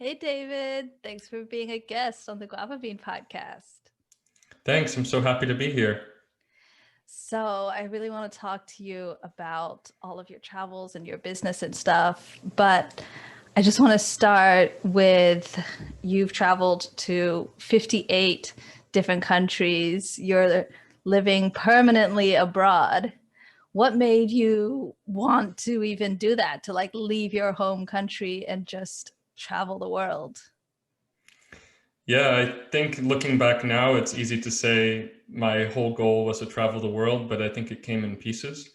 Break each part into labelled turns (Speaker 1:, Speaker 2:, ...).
Speaker 1: Hey, David. Thanks for being a guest on the Guava Bean podcast.
Speaker 2: Thanks. I'm so happy to be here.
Speaker 1: So, I really want to talk to you about all of your travels and your business and stuff. But I just want to start with you've traveled to 58 different countries. You're living permanently abroad. What made you want to even do that, to like leave your home country and just travel the world?
Speaker 2: Yeah, I think looking back now, it's easy to say my whole goal was to travel the world, but I think it came in pieces.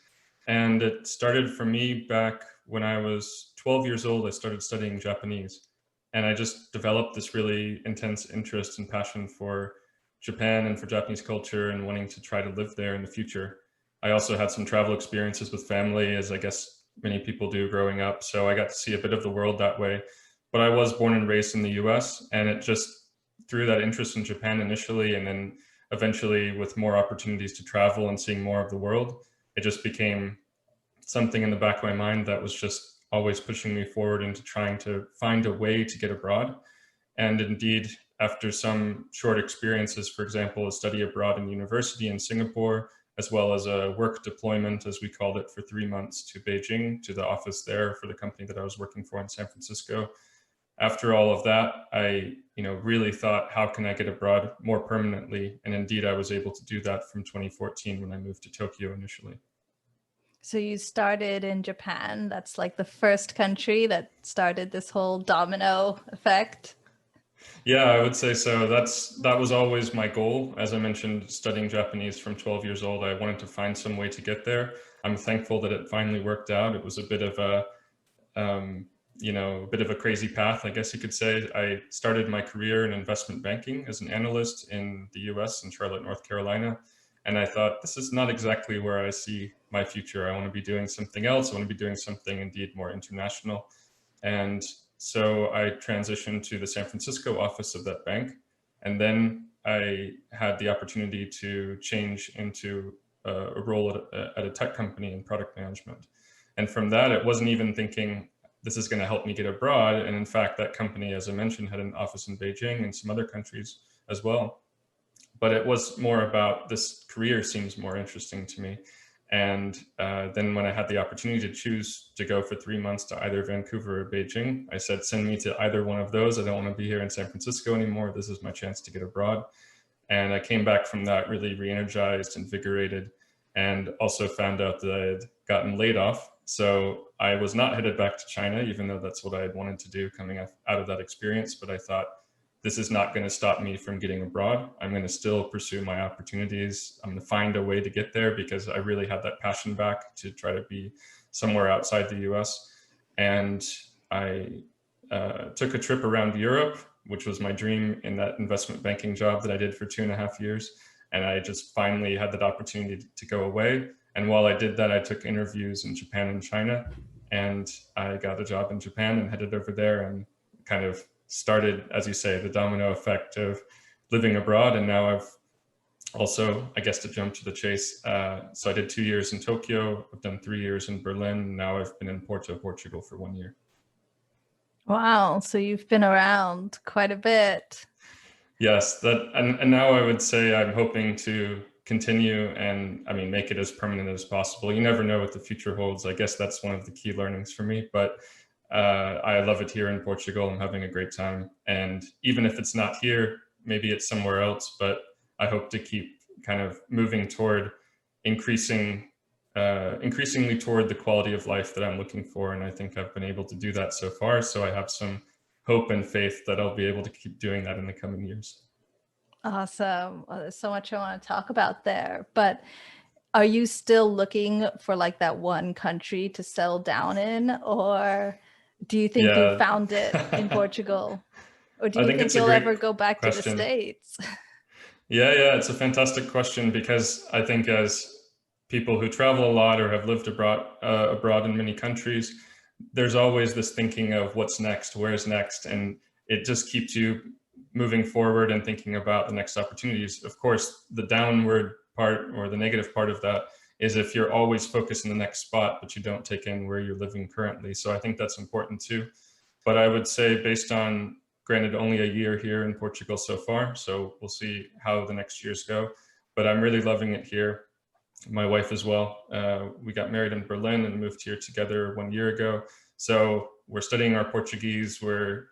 Speaker 2: And it started for me back when I was 12 years old. I started studying Japanese. And I just developed this really intense interest and passion for Japan and for Japanese culture and wanting to try to live there in the future. I also had some travel experiences with family, as I guess many people do growing up. So I got to see a bit of the world that way. But I was born and raised in the US, and it just through that interest in Japan initially, and then eventually with more opportunities to travel and seeing more of the world, it just became something in the back of my mind that was just always pushing me forward into trying to find a way to get abroad. And indeed, after some short experiences, for example, a study abroad in university in Singapore, as well as a work deployment, as we called it, for 3 months to Beijing, to the office there for the company that I was working for in San Francisco. After all of that, I really thought, how can I get abroad more permanently? And indeed, I was able to do that from 2014 when I moved to Tokyo initially.
Speaker 1: So you started in Japan. That's like the first country that started this whole domino effect.
Speaker 2: Yeah, I would say so. That was always my goal. As I mentioned, studying Japanese from 12 years old, I wanted to find some way to get there. I'm thankful that it finally worked out. It was a bit of um, a bit of a crazy path, I guess you could say. I started my career in investment banking as an analyst in the US in Charlotte, North Carolina. And I thought, this is not exactly where I see my future. I want to be doing something else. I want to be doing something indeed more international. And so I transitioned to the San Francisco office of that bank. And then I had the opportunity to change into a role at a tech company in product management. And from that, it wasn't even thinking this is going to help me get abroad. And in fact, that company, as I mentioned, had an office in Beijing and some other countries as well. But it was more about this career seems more interesting to me. And then when I had the opportunity to choose to go for 3 months to either Vancouver or Beijing, I said, send me to either one of those. I don't want to be here in San Francisco anymore. This is my chance to get abroad. And I came back from that really re-energized, invigorated, and also found out that I had gotten laid off. So I was not headed back to China, even though that's what I had wanted to do coming out of that experience. But I thought, this is not going to stop me from getting abroad. I'm going to still pursue my opportunities. I'm going to find a way to get there because I really had that passion back to try to be somewhere outside the US. And I took a trip around Europe, which was my dream in that investment banking job that I did for 2.5 years. And I just finally had that opportunity to go away. And while I did that, I took interviews in Japan and China. And I got a job in Japan and headed over there and kind of started, as you say, the domino effect of living abroad. And now I've also, I guess, to jump to the chase. So I did 2 years in Tokyo. I've done 3 years in Berlin. Now I've been in Porto, Portugal for 1 year.
Speaker 1: Wow. So you've been around quite a bit.
Speaker 2: Yes, and now I would say I'm hoping to continue and make it as permanent as possible. You never know what the future holds. I guess that's one of the key learnings for me. But I love it here in Portugal. I'm having a great time. And even if it's not here, maybe it's somewhere else. But I hope to keep kind of moving toward increasingly toward the quality of life that I'm looking for. And I think I've been able to do that so far. So I have some hope and faith that I'll be able to keep doing that in the coming years.
Speaker 1: Awesome. Well, there's so much I want to talk about there. But are you still looking for like that one country to settle down in? Or do you think you
Speaker 2: Yeah.
Speaker 1: found it in Portugal? Or do
Speaker 2: I
Speaker 1: you
Speaker 2: think
Speaker 1: think
Speaker 2: it's a
Speaker 1: you'll
Speaker 2: great
Speaker 1: ever go back to the
Speaker 2: question.
Speaker 1: States?
Speaker 2: Yeah, it's a fantastic question because I think as people who travel a lot or have lived abroad in many countries, there's always this thinking of what's next, where's next, and it just keeps you moving forward and thinking about the next opportunities. Of course, the downward part or the negative part of that is if you're always focused in the next spot, but you don't take in where you're living currently. So I think that's important too. But I would say, based on, granted, only a year here in Portugal so far, so we'll see how the next years go. But I'm really loving it here. My wife as well. We got married in Berlin and moved here together 1 year ago. So we're studying our Portuguese.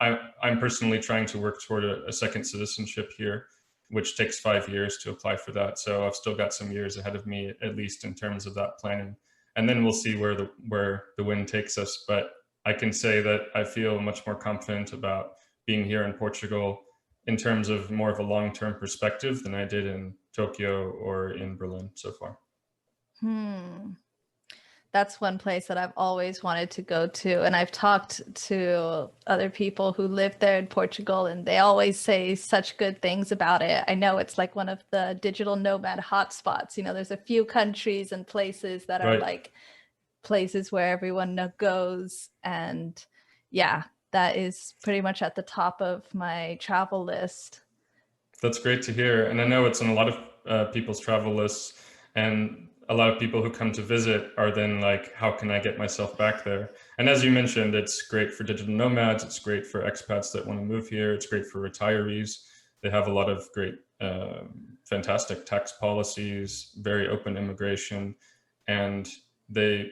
Speaker 2: I'm personally trying to work toward a second citizenship here, which takes 5 years to apply for that. So I've still got some years ahead of me, at least in terms of that planning. And then we'll see where the wind takes us. But I can say that I feel much more confident about being here in Portugal in terms of more of a long-term perspective than I did in Tokyo or in Berlin so far.
Speaker 1: That's one place that I've always wanted to go to. And I've talked to other people who live there in Portugal, and they always say such good things about it. I know it's like one of the digital nomad hotspots. You know, there's a few countries and places that are
Speaker 2: Right.
Speaker 1: like places where everyone goes. And yeah, that is pretty much at the top of my travel list.
Speaker 2: That's great to hear. And I know it's on a lot of people's travel lists. And a lot of people who come to visit are then like, how can I get myself back there? And as you mentioned, it's great for digital nomads. It's great for expats that want to move here. It's great for retirees. They have a lot of great, fantastic tax policies, very open immigration. And they,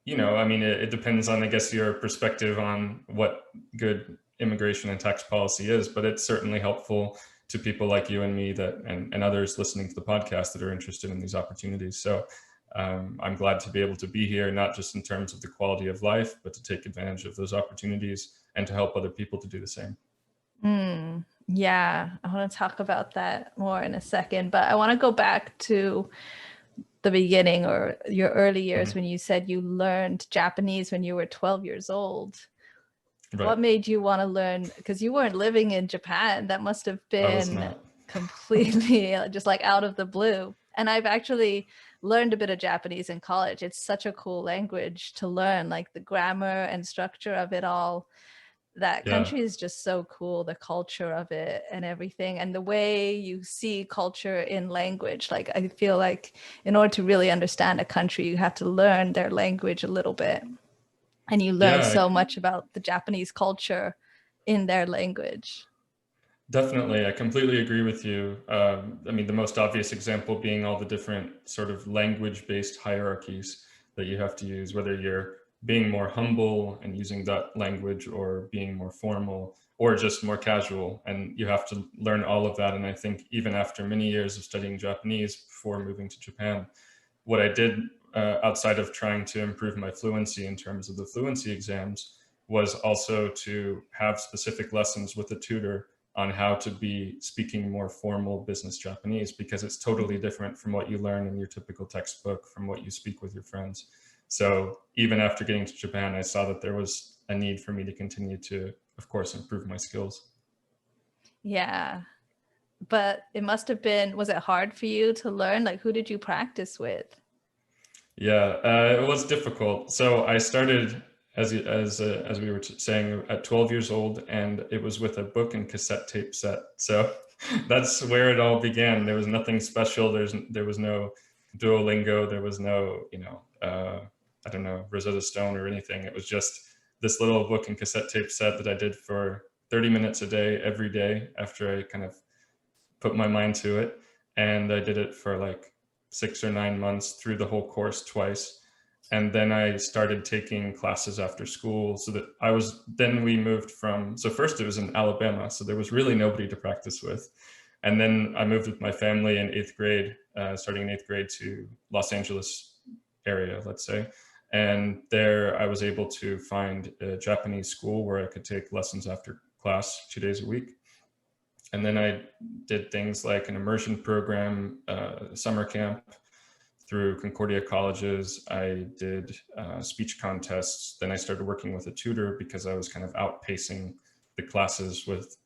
Speaker 2: I mean, it depends on, I guess, your perspective on what good immigration and tax policy is, but it's certainly helpful to people like you and me and others listening to the podcast that are interested in these opportunities. So I'm glad to be able to be here, not just in terms of the quality of life, but to take advantage of those opportunities and to help other people to do the same.
Speaker 1: Yeah, I want to talk about that more in a second, but I want to go back to the beginning or your early years when you said you learned Japanese when you were 12 years old.
Speaker 2: Right.
Speaker 1: What made you want to learn? Because you weren't living in Japan. That must have
Speaker 2: I was
Speaker 1: been
Speaker 2: not.
Speaker 1: completely just like out of the blue. And I've actually learned a bit of Japanese in college. It's such a cool language to learn, like the grammar and structure of it all. That
Speaker 2: Yeah.
Speaker 1: country is just so cool, the culture of it and everything, and the way you see culture in language. Like I feel like in order to really understand a country, you have to learn their language a little bit, and you learn
Speaker 2: Yeah,
Speaker 1: so much about the Japanese culture in their language.
Speaker 2: definitely. I completely agree with you. I mean, the most obvious example being all the different sort of language-based hierarchies that you have to use, whether you're being more humble and using that language or being more formal or just more casual. And you have to learn all of that. And I think even after many years of studying Japanese before moving to Japan, what I did outside of trying to improve my fluency in terms of the fluency exams was also to have specific lessons with a tutor on how to be speaking more formal business Japanese, because it's totally different from what you learn in your typical textbook, from what you speak with your friends. So even after getting to Japan, I saw that there was a need for me to continue to, of course, improve my skills.
Speaker 1: Yeah. But it must have been, was it hard for you to learn? Like, who did you practice with?
Speaker 2: Yeah, it was difficult. So I started as we were saying at 12 years old, and it was with a book and cassette tape set. So that's where it all began. There was nothing special. There was no Duolingo. There was no I don't know, Rosetta Stone or anything. It was just this little book and cassette tape set that I did for 30 minutes a day every day after I kind of put my mind to it. And I did it for like 6 or 9 months through the whole course twice. And then I started taking classes after school. So that then we moved so first it was in Alabama. So there was really nobody to practice with. And then I moved with my family in 8th grade, starting in 8th grade, to Los Angeles area, let's say. And there I was able to find a Japanese school where I could take lessons after class 2 days a week. And then I did things like an immersion program, summer camp through Concordia colleges. I did speech contests. Then I started working with a tutor because I was kind of outpacing the classes with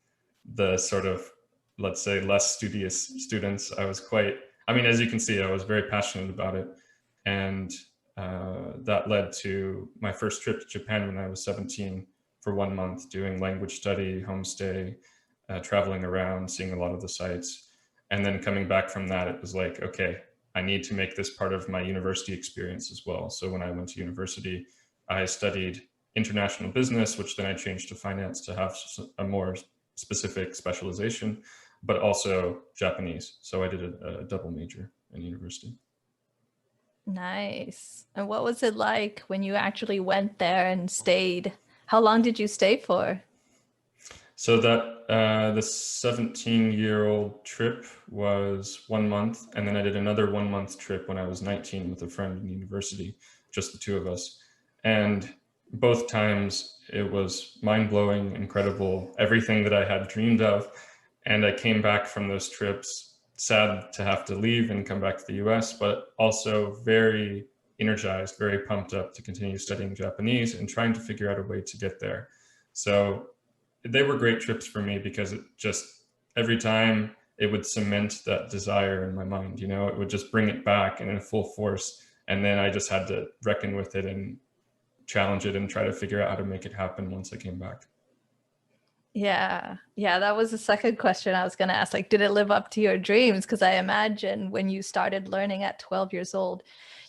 Speaker 2: the sort of, let's say, less studious students. I mean, as you can see, I was very passionate about it. And that led to my first trip to Japan when I was 17 for 1 month, doing language study, homestay, traveling around, seeing a lot of the sites. And then coming back from that, it was like, okay, I need to make this part of my university experience as well. So when I went to university, I studied international business, which then I changed to finance to have a more specific specialization, but also Japanese. So I did a double major in university.
Speaker 1: Nice. And what was it like when you actually went there and stayed? How long did you stay for?
Speaker 2: So that the 17-year-old trip was 1 month, and then I did another 1 month trip when I was 19 with a friend in university, just the two of us. And both times it was mind-blowing, incredible, everything that I had dreamed of. And I came back from those trips sad to have to leave and come back to the US, but also very energized, very pumped up to continue studying Japanese and trying to figure out a way to get there. So they were great trips for me because it just every time it would cement that desire in my mind, it would just bring it back and in full force. And then I just had to reckon with it and challenge it and try to figure out how to make it happen once I came back.
Speaker 1: Yeah. Yeah, that was the second question I was going to ask. Like, did it live up to your dreams? Because I imagine when you started learning at 12 years old,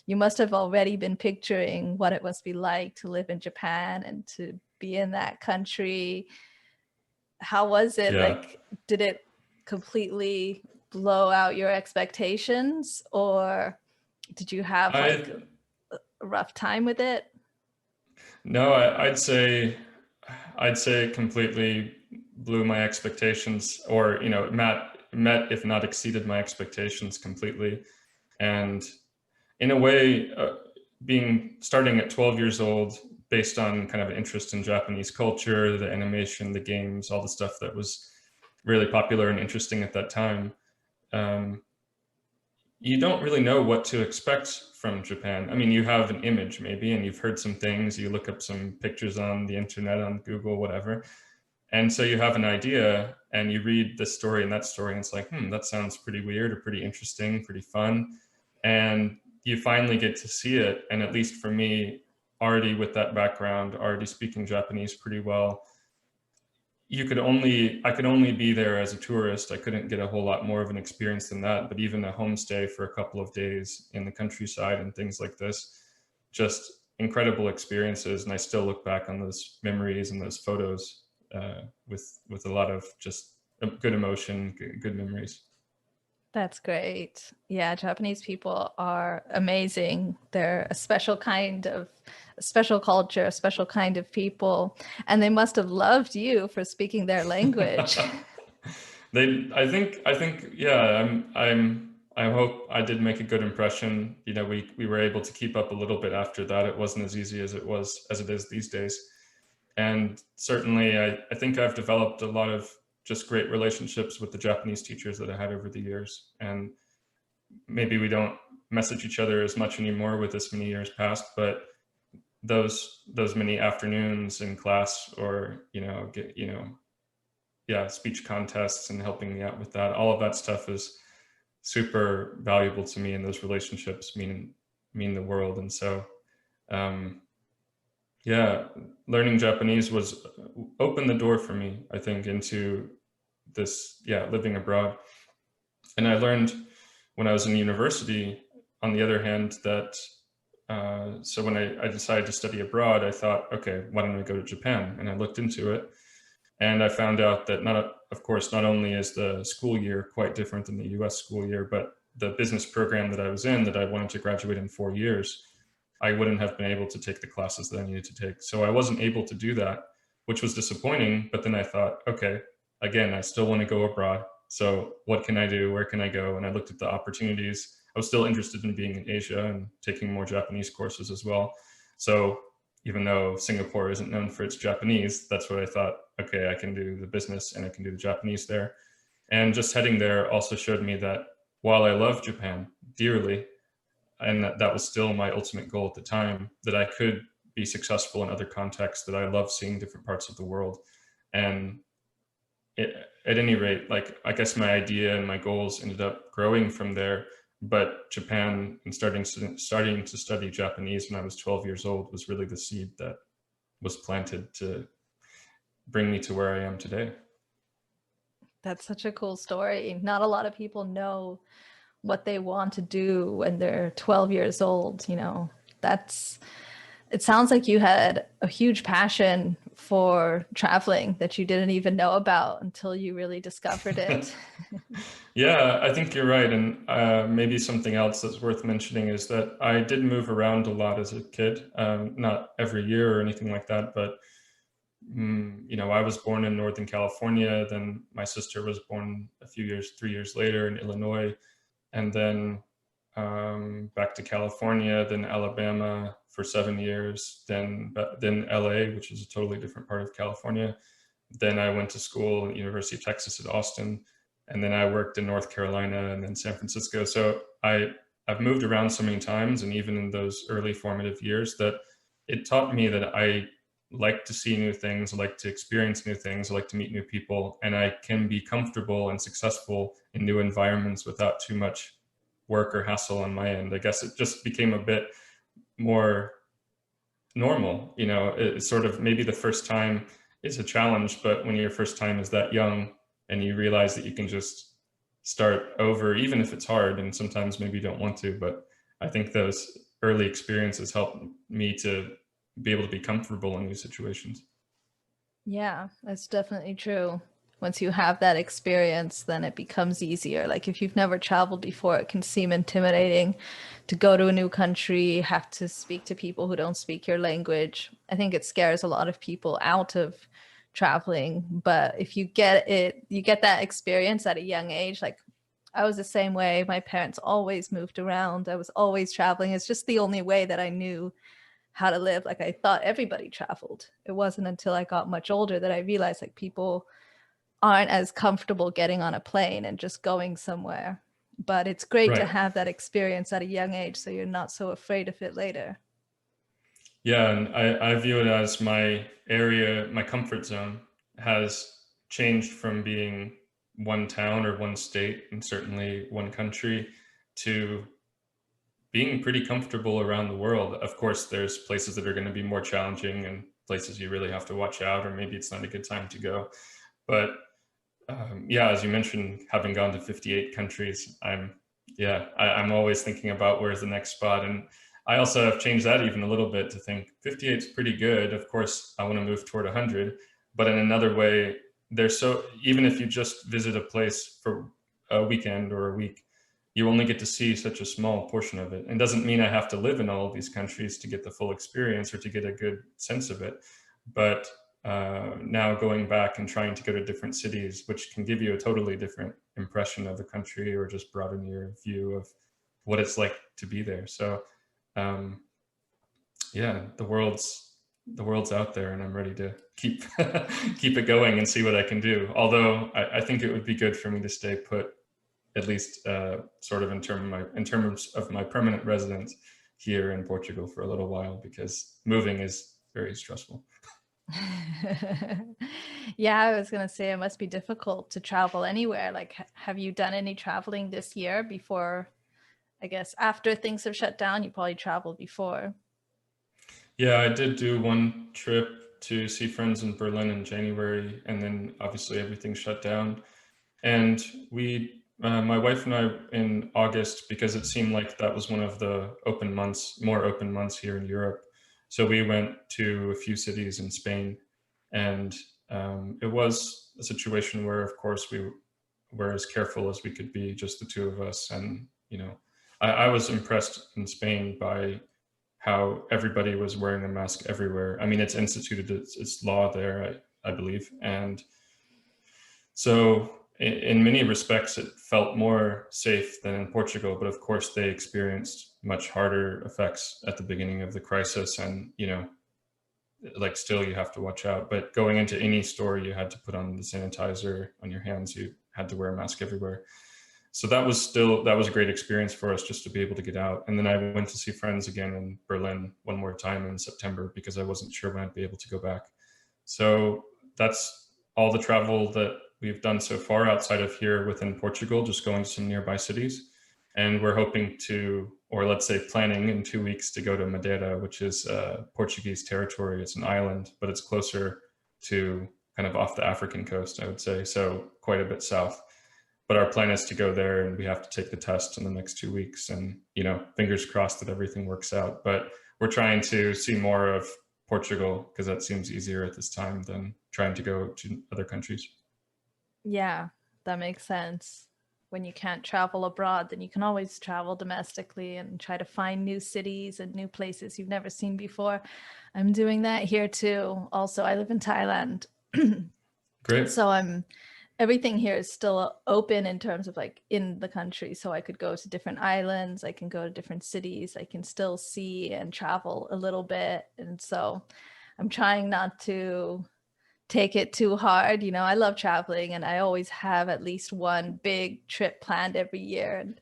Speaker 1: you must have already been picturing what it must be like to live in Japan and to be in that country. How was it?
Speaker 2: Yeah.
Speaker 1: Like, did it completely blow out your expectations, or did you have like
Speaker 2: I
Speaker 1: a rough time with it?
Speaker 2: No, I'd say it completely blew my expectations, or met if not exceeded my expectations completely. And in a way, being starting at 12 years old, based on kind of interest in Japanese culture, the animation, the games, all the stuff that was really popular and interesting at that time. Um, you don't really know what to expect from Japan. I mean, you have an image maybe, and you've heard some things. You look up some pictures on the internet, on Google, whatever, and so you have an idea, and you read this story and that story, and it's like, that sounds pretty weird or pretty interesting, pretty fun, and you finally get to see it. And at least for me, already with that background, already speaking Japanese pretty well, I could only be there as a tourist. I couldn't get a whole lot more of an experience than that. But even a homestay for a couple of days in the countryside and things like this, just incredible experiences. And I still look back on those memories and those photos with a lot of just good emotion, good memories.
Speaker 1: That's great. Yeah, Japanese people are amazing. They're a special culture, a special kind of people, and they must have loved you for speaking their language.
Speaker 2: I think, yeah, I hope I did make a good impression. We were able to keep up a little bit after that. It wasn't as easy as it is these days. And certainly I think I've developed a lot of just great relationships with the Japanese teachers that I had over the years. And maybe we don't message each other as much anymore with this many years past, but those many afternoons in class, or yeah, speech contests and helping me out with that, all of that stuff is super valuable to me, and those relationships mean the world. And so um, yeah, learning Japanese was opened the door for me, I think, into this, yeah, living abroad. And I learned when I was in university, on the other hand, that so when I decided to study abroad, I thought, okay, why don't I go to Japan? And I looked into it, and I found out that of course, not only is the school year quite different than the US school year, but the business program that I was in, that I wanted to graduate in 4 years, I wouldn't have been able to take the classes that I needed to take. So I wasn't able to do that, which was disappointing. But then I thought, okay, again, I still want to go abroad. So what can I do? Where can I go? And I looked at the opportunities. I was still interested in being in Asia and taking more Japanese courses as well. So even though Singapore isn't known for its Japanese, that's what I thought, okay, I can do the business and I can do the Japanese there. And just heading there also showed me that while I love Japan dearly, and that was still my ultimate goal at the time, that I could be successful in other contexts, that I love seeing different parts of the world. And at any rate, like, I guess my idea and my goals ended up growing from there. But Japan and starting to study Japanese when I was 12 years old was really the seed that was planted to bring me to where I am today.
Speaker 1: That's such a cool story. Not a lot of people know what they want to do when they're 12 years old. That's It sounds like you had a huge passion for traveling that you didn't even know about until you really discovered it.
Speaker 2: Yeah, I think you're right. And maybe something else that's worth mentioning is that I did move around a lot as a kid. Not every year or anything like that, but I was born in Northern California. Then my sister was born a few years, 3 years later in Illinois, and then back to California, then Alabama for 7 years, then LA, which is a totally different part of California. Then I went to school at University of Texas at Austin, and then I worked in North Carolina and then San Francisco. So I've moved around so many times, and even in those early formative years, that it taught me that I like to see new things, I like to experience new things, I like to meet new people, and I can be comfortable and successful in new environments without too much work or hassle on my end. I guess it just became a bit more normal. It's sort of maybe the first time is a challenge, but when your first time is that young and you realize that you can just start over, even if it's hard and sometimes maybe you don't want to, but I think those early experiences helped me to be able to be comfortable in new situations.
Speaker 1: Yeah, that's definitely true. Once you have that experience, then it becomes easier. Like if you've never traveled before, it can seem intimidating to go to a new country, have to speak to people who don't speak your language. I think it scares a lot of people out of traveling. But if you get it, you get that experience at a young age. Like I was the same way. My parents always moved around. I was always traveling. It's just the only way that I knew how to live. Like I thought everybody traveled. It wasn't until I got much older that I realized like people aren't as comfortable getting on a plane and just going somewhere. But it's great to
Speaker 2: Right.
Speaker 1: have that experience at a young age so you're not so afraid of it later.
Speaker 2: Yeah, and I view it as my area, my comfort zone has changed from being one town or one state and certainly one country to being pretty comfortable around the world. Of course, there's places that are going to be more challenging and places you really have to watch out, or maybe it's not a good time to go. But yeah, as you mentioned, having gone to 58 countries, I'm always thinking about where's the next spot. And I also have changed that even a little bit to think 58 is pretty good. Of course, I want to move toward 100, but in another way, even if you just visit a place for a weekend or a week, you only get to see such a small portion of it. And doesn't mean I have to live in all of these countries to get the full experience or to get a good sense of it. But now going back and trying to go to different cities, which can give you a totally different impression of the country or just broaden your view of what it's like to be there. So um, yeah, the world's out there, and I'm ready to keep keep it going and see what I can do. Although I think it would be good for me to stay put, at least sort of in terms of my permanent residence here in Portugal for a little while, because moving is very stressful.
Speaker 1: Yeah, I was going to say it must be difficult to travel anywhere. Like, have you done any traveling this year before? I guess after things have shut down, you probably traveled before.
Speaker 2: Yeah, I did do one trip to see friends in Berlin in January, and then obviously everything shut down. And my wife and I, in August, because it seemed like that was one of the more open months here in Europe. So we went to a few cities in Spain, and it was a situation where, of course, we were as careful as we could be, just the two of us. And I was impressed in Spain by how everybody was wearing a mask everywhere. I mean, it's instituted, it's law there, I believe, and so in many respects, it felt more safe than in Portugal. But of course, they experienced much harder effects at the beginning of the crisis, and like still you have to watch out. But going into any store, you had to put on the sanitizer on your hands. You had to wear a mask everywhere. So that was a great experience for us, just to be able to get out. And then I went to see friends again in Berlin one more time in September, because I wasn't sure when I'd be able to go back. So that's all the travel that we've done so far outside of here within Portugal, just going to some nearby cities. And we're hoping to, or let's say planning in 2 weeks, to go to Madeira, which is Portuguese territory. It's an island, but it's closer to kind of off the African coast, I would say. So quite a bit south. But our plan is to go there, and we have to take the test in the next 2 weeks, and fingers crossed that everything works out. But we're trying to see more of Portugal because that seems easier at this time than trying to go to other countries.
Speaker 1: Yeah, that makes sense. When you can't travel abroad, then you can always travel domestically and try to find new cities and new places you've never seen before. I'm doing that here too. Also, I live in Thailand.
Speaker 2: Great.
Speaker 1: So everything here is still open in terms of like in the country. So I could go to different islands, I can go to different cities, I can still see and travel a little bit. And so I'm trying not to take it too hard. You know, I love traveling and I always have at least one big trip planned every year. And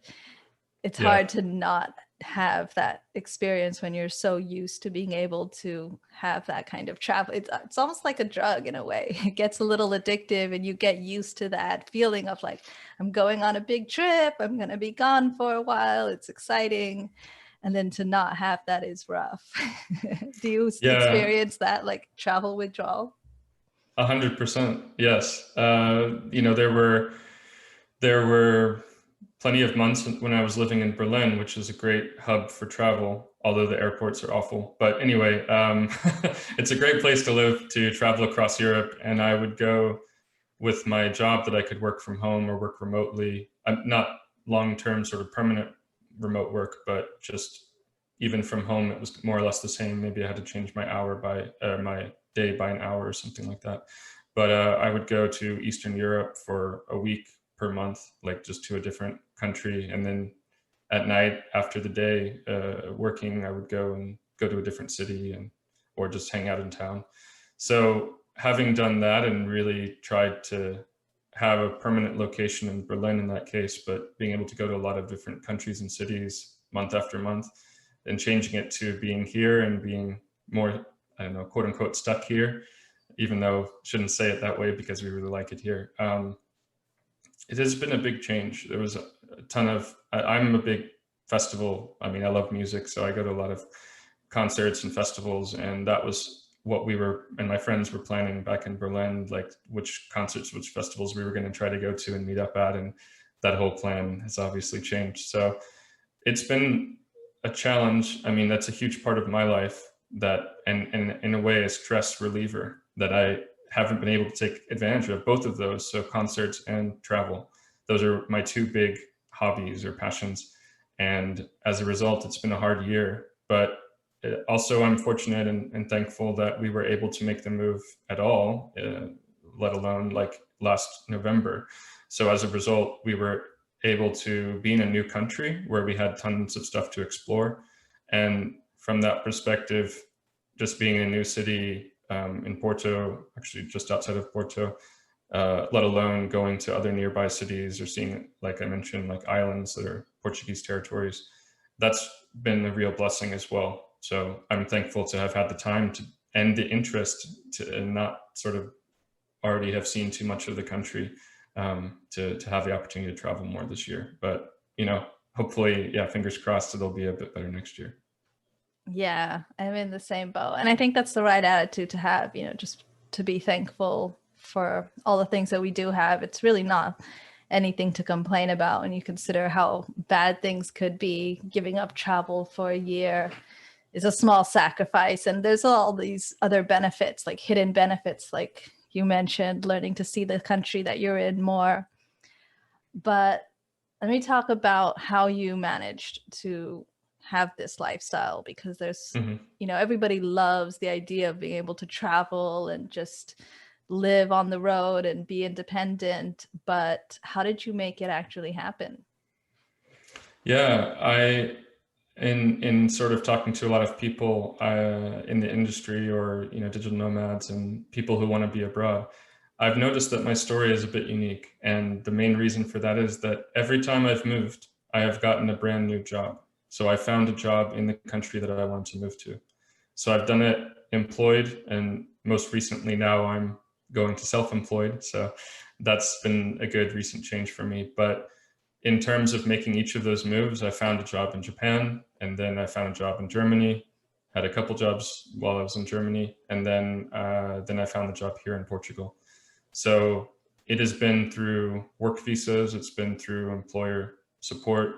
Speaker 1: it's
Speaker 2: Yeah.
Speaker 1: hard to not have that experience when you're so used to being able to have that kind of travel. It's almost like a drug in a way. It gets a little addictive and you get used to that feeling of like, I'm going on a big trip, I'm going to be gone for a while, it's exciting. And then to not have that is rough. Do you
Speaker 2: Yeah.
Speaker 1: experience that like travel withdrawal?
Speaker 2: 100%. Yes. There were plenty of months when I was living in Berlin, which is a great hub for travel, although the airports are awful. But anyway, it's a great place to live, to travel across Europe. And I would go with my job that I could work from home or work remotely. Not long-term sort of permanent remote work, but just even from home, it was more or less the same. Maybe I had to change my day by an hour or something like that. But I would go to Eastern Europe for a week per month, like just to a different country. And then at night after the day working, I would go to a different city or just hang out in town. So having done that and really tried to have a permanent location in Berlin in that case, but being able to go to a lot of different countries and cities month after month, and changing it to being here and being more, I don't know, quote unquote, stuck here, even though shouldn't say it that way because we really like it here. It has been a big change. There was a ton of, I'm a big festival. I mean, I love music, so I go to a lot of concerts and festivals, and that was what we were and my friends were planning back in Berlin, like which concerts, which festivals we were going to try to go to and meet up at, and that whole plan has obviously changed. So it's been a challenge. I mean, that's a huge part of my life, that and in a way a stress reliever that I haven't been able to take advantage of, both of those. So concerts and travel, those are my two big hobbies or passions. And as a result, it's been a hard year, but also I'm fortunate and thankful that we were able to make the move at all, let alone like last November. So as a result, we were able to be in a new country where we had tons of stuff to explore. And from that perspective, just being in a new city in Porto, actually just outside of Porto, let alone going to other nearby cities or seeing, like I mentioned, like islands that are Portuguese territories, that's been a real blessing as well. So I'm thankful to have had the time to and the interest to and not sort of already have seen too much of the country, to have the opportunity to travel more this year. But hopefully, yeah, fingers crossed, it'll be a bit better next year.
Speaker 1: Yeah, I'm in the same boat. And I think that's the right attitude to have, just to be thankful for all the things that we do have. It's really not anything to complain about when you consider how bad things could be. Giving up travel for a year is a small sacrifice. And there's all these other benefits, like hidden benefits, like you mentioned, learning to see the country that you're in more. But let me talk about how you managed to have this lifestyle, because there's,
Speaker 2: Hmm.
Speaker 1: everybody loves the idea of being able to travel and just live on the road and be independent. But how did you make it actually happen?
Speaker 2: Yeah, in sort of talking to a lot of people in the industry, or digital nomads and people who want to be abroad, I've noticed that my story is a bit unique, and the main reason for that is that every time I've moved, I have gotten a brand new job. So I found a job in the country that I want to move to. So I've done it employed, and most recently now I'm going to self-employed. So that's been a good recent change for me. But in terms of making each of those moves, I found a job in Japan, and then I found a job in Germany, had a couple jobs while I was in Germany, and then I found the job here in Portugal. So it has been through work visas, it's been through employer support,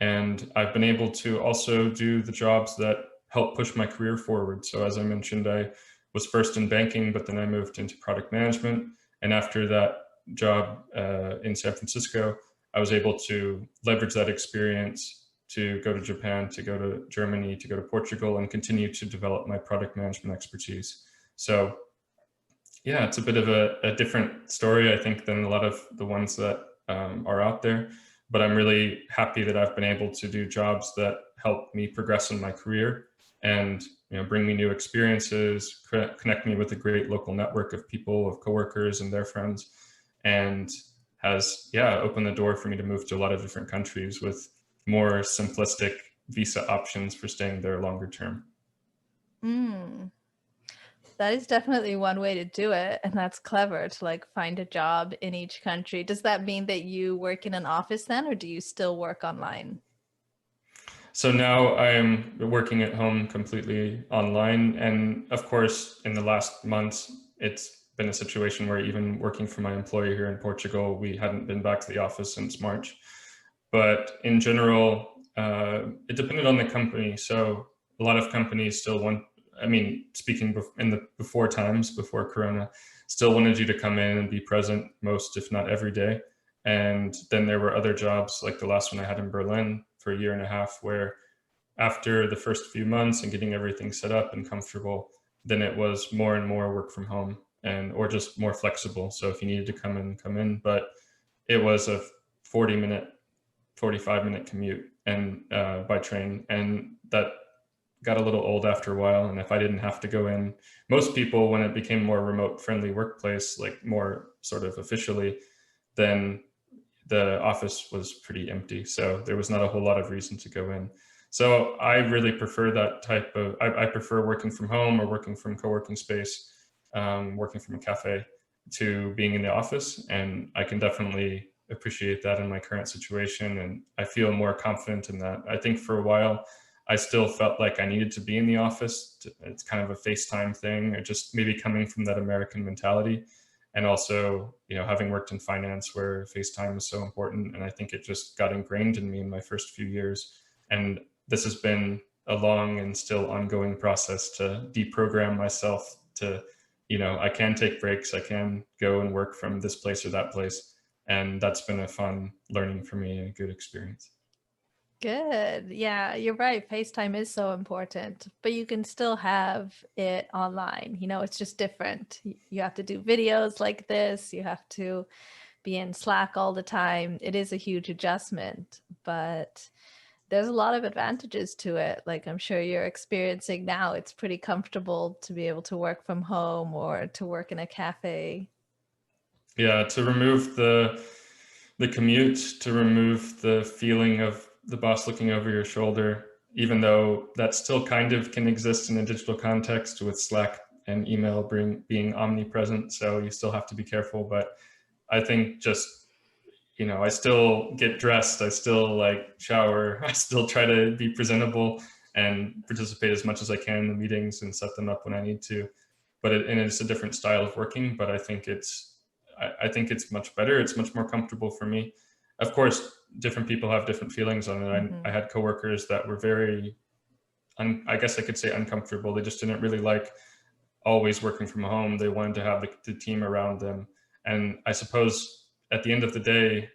Speaker 2: and I've been able to also do the jobs that helped push my career forward. So as I mentioned, I was first in banking, but then I moved into product management. And after that job in San Francisco, I was able to leverage that experience to go to Japan, to go to Germany, to go to Portugal, and continue to develop my product management expertise. So yeah, it's a bit of a different story, I think, than a lot of the ones that are out there. But I'm really happy that I've been able to do jobs that help me progress in my career and bring me new experiences, connect me with a great local network of people, of coworkers and their friends, and has opened the door for me to move to a lot of different countries with more simplistic visa options for staying there longer term.
Speaker 1: Mm. That is definitely one way to do it, and that's clever to like find a job in each country. Does that mean that you work in an office then, or do you still work online?
Speaker 2: So now I'm working at home completely online. And of course, in the last months, it's been a situation where even working for my employer here in Portugal, we hadn't been back to the office since March. But in general, it depended on the company. So a lot of companies still want, I mean, speaking in the before times, before Corona, still wanted you to come in and be present most, if not every day. And then there were other jobs like the last one I had in Berlin for a year and a half, where after the first few months and getting everything set up and comfortable, then it was more and more work from home and or just more flexible. So if you needed to come in, come in. But it was a 40-minute 45-minute commute and by train, and that got a little old after a while. And if I didn't have to go in, most people, when it became more remote friendly workplace, like more sort of officially, then the office was pretty empty, so there was not a whole lot of reason to go in. So I really prefer that type of, I prefer working from home or working from co-working space, working from a cafe, to being in the office. And I can definitely appreciate that in my current situation. And I feel more confident in that. I think for a while, I still felt like I needed to be in the office. It's kind of a FaceTime thing, or just maybe coming from that American mentality. And also, having worked in finance where FaceTime is so important. And I think it just got ingrained in me in my first few years. And this has been a long and still ongoing process to deprogram myself to, I can take breaks, I can go and work from this place or that place. And that's been a fun learning for me and a good experience.
Speaker 1: Good. Yeah, you're right. FaceTime is so important, but you can still have it online. It's just different. You have to do videos like this. You have to be in Slack all the time. It is a huge adjustment, but there's a lot of advantages to it. Like I'm sure you're experiencing now, it's pretty comfortable to be able to work from home or to work in a cafe.
Speaker 2: Yeah, to remove the commute, to remove the feeling of the boss looking over your shoulder, even though that still kind of can exist in a digital context with Slack and email being omnipresent. So you still have to be careful. But I think just, I still get dressed, I still like shower, I still try to be presentable and participate as much as I can in the meetings and set them up when I need to. But and it's a different style of working, but I think it's much better. It's much more comfortable for me. Of course, different people have different feelings on it. I
Speaker 1: Mhm.
Speaker 2: had coworkers that were very, I guess I could say uncomfortable. They just didn't really like always working from home. They wanted to have the team around them. And I suppose at the end of the day,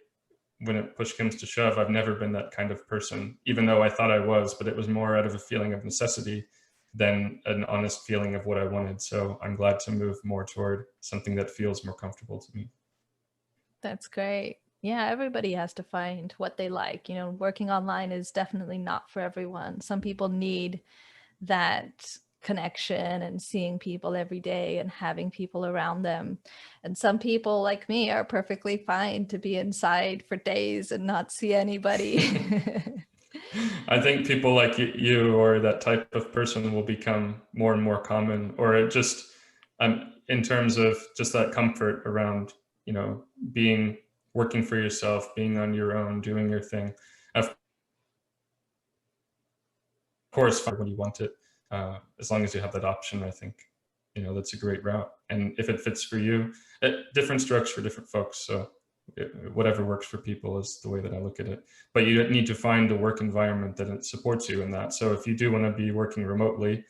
Speaker 2: when it push comes to shove, I've never been that kind of person, even though I thought I was, but it was more out of a feeling of necessity than an honest feeling of what I wanted. So I'm glad to move more toward something that feels more comfortable to me.
Speaker 1: That's great. Yeah, everybody has to find what they like. Working online is definitely not for everyone. Some people need that connection and seeing people every day and having people around them. And some people, like me, are perfectly fine to be inside for days and not see anybody.
Speaker 2: I think people like you or that type of person will become more and more common, or it just, in terms of just that comfort around, being working for yourself, being on your own, doing your thing. Of course, when you want it, as long as you have that option, I think, that's a great route. And if it fits for you, different strokes for different folks. So whatever works for people is the way that I look at it. But you need to find the work environment that it supports you in that. So if you do want to be working remotely,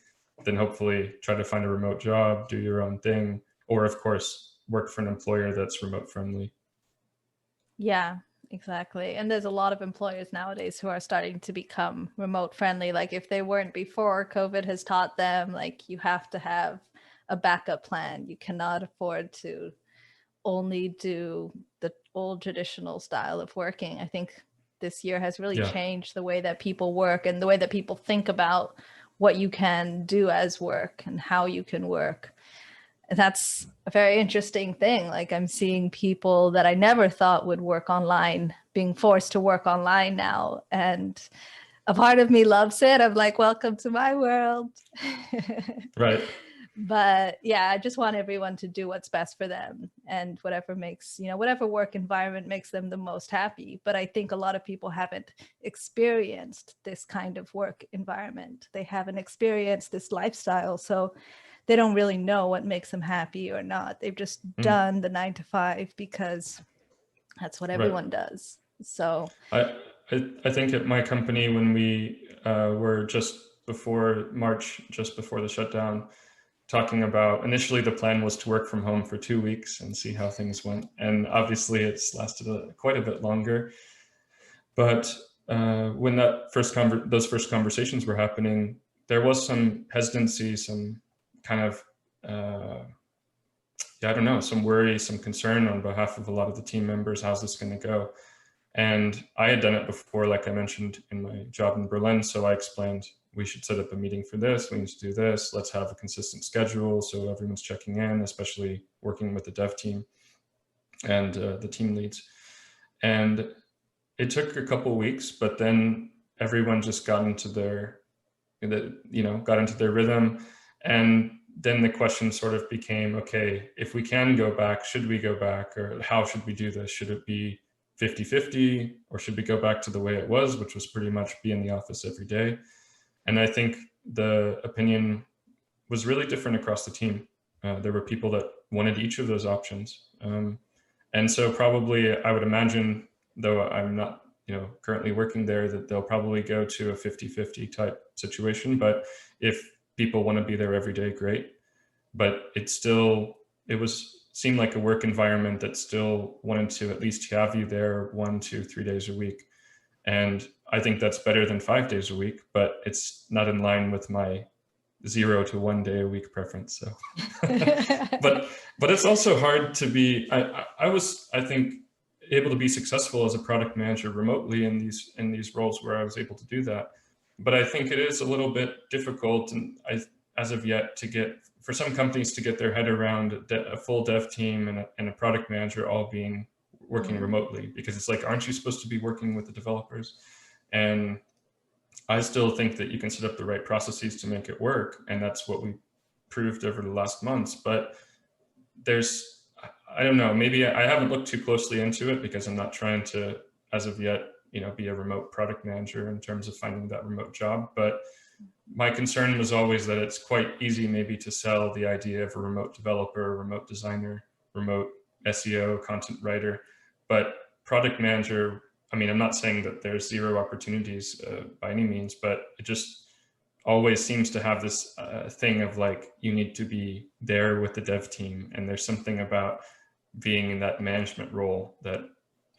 Speaker 2: then hopefully try to find a remote job, do your own thing, or of course, work for an employer that's remote friendly.
Speaker 1: Yeah, exactly. And there's a lot of employers nowadays who are starting to become remote friendly. Like if they weren't before, COVID has taught them like you have to have a backup plan. You cannot afford to only do the old traditional style of working. I think this year has really
Speaker 2: Yeah.
Speaker 1: changed the way that people work and the way that people think about what you can do as work and how you can work. That's a very interesting thing. Like I'm seeing people that I never thought would work online being forced to work online now. And a part of me loves it. I'm like, welcome to my world.
Speaker 2: Right.
Speaker 1: But yeah, I just want everyone to do what's best for them and whatever makes, whatever work environment makes them the most happy. But I think a lot of people haven't experienced this kind of work environment. They haven't experienced this lifestyle. So they don't really know what makes them happy or not. They've just
Speaker 2: Mm,
Speaker 1: done the 9 to 5 because that's what
Speaker 2: right.
Speaker 1: everyone does. So
Speaker 2: I think at my company, when we were just before March, just before the shutdown, talking about initially the plan was to work from home for 2 weeks and see how things went. And obviously it's lasted quite a bit longer. But when those first conversations were happening, there was some hesitancy, some kind of yeah, I don't know, some worry, some concern on behalf of a lot of the team members. How's this going to go? And I had done it before, like I mentioned in my job in Berlin. So I explained we should set up a meeting for this. We need to do this. Let's have a consistent schedule so everyone's checking in, especially working with the dev team and the team leads. And it took a couple of weeks, but then everyone just got into got into their rhythm. And then the question sort of became, okay, if we can go back, should we go back? Or how should we do this? Should it be 50-50, or should we go back to the way it was, which was pretty much be in the office every day? And I think the opinion was really different across the team. There were people that wanted each of those options. And so probably I would imagine, though I'm not currently working there, that they'll probably go to a 50-50 type situation. But if people want to be there every day, great. But it seemed like a work environment that still wanted to at least have you there 1, 2, 3 days a week. And I think that's better than 5 days a week, but it's not in line with my 0 to 1 day a week preference. So, but it's also hard to be. I was, I think, able to be successful as a product manager remotely in these roles where I was able to do that. But I think it is a little bit difficult, and as of yet, for some companies to get their head around a full dev team and a product manager all being working remotely, because it's like, aren't you supposed to be working with the developers? And I still think that you can set up the right processes to make it work, and that's what we proved over the last months. But I don't know, maybe I haven't looked too closely into it because I'm not trying to, as of yet, be a remote product manager in terms of finding that remote job. But my concern was always that it's quite easy maybe to sell the idea of a remote developer, remote designer, remote SEO, content writer, but product manager, I mean, I'm not saying that there's zero opportunities by any means, but it just always seems to have this thing of like, you need to be there with the dev team. And there's something about being in that management role that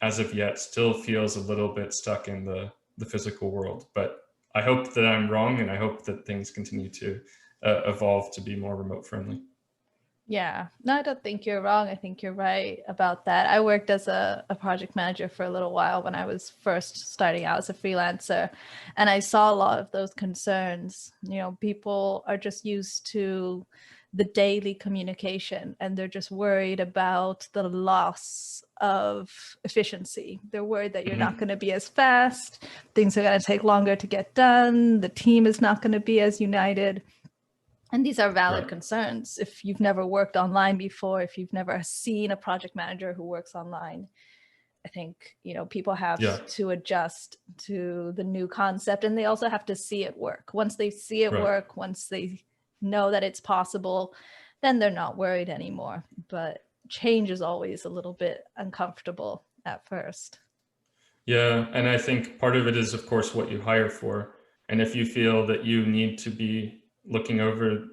Speaker 2: as of yet still feels a little bit stuck in the physical world. But I hope that I'm wrong, and I hope that things continue to evolve to be more remote friendly.
Speaker 1: Yeah, no, I don't think you're wrong. I think you're right about that. I worked as a project manager for a little while when I was first starting out as a freelancer, and I saw a lot of those concerns. People are just used to the daily communication, and they're just worried about the loss of efficiency. They're worried that you're not going to be as fast, things are going to take longer to get done, the team is not going to be as united. And these are valid
Speaker 2: Right.
Speaker 1: concerns. If you've never worked online before, if you've never seen a project manager who works online, I think, people have
Speaker 2: Yeah.
Speaker 1: to adjust to the new concept, and they also have to see it work. Once they see it
Speaker 2: Right.
Speaker 1: work, once they know that it's possible, then they're not worried anymore. But change is always a little bit uncomfortable. at first.
Speaker 2: Yeah, and I think part of it is, of course, what you hire for. And if you feel that you need to be looking over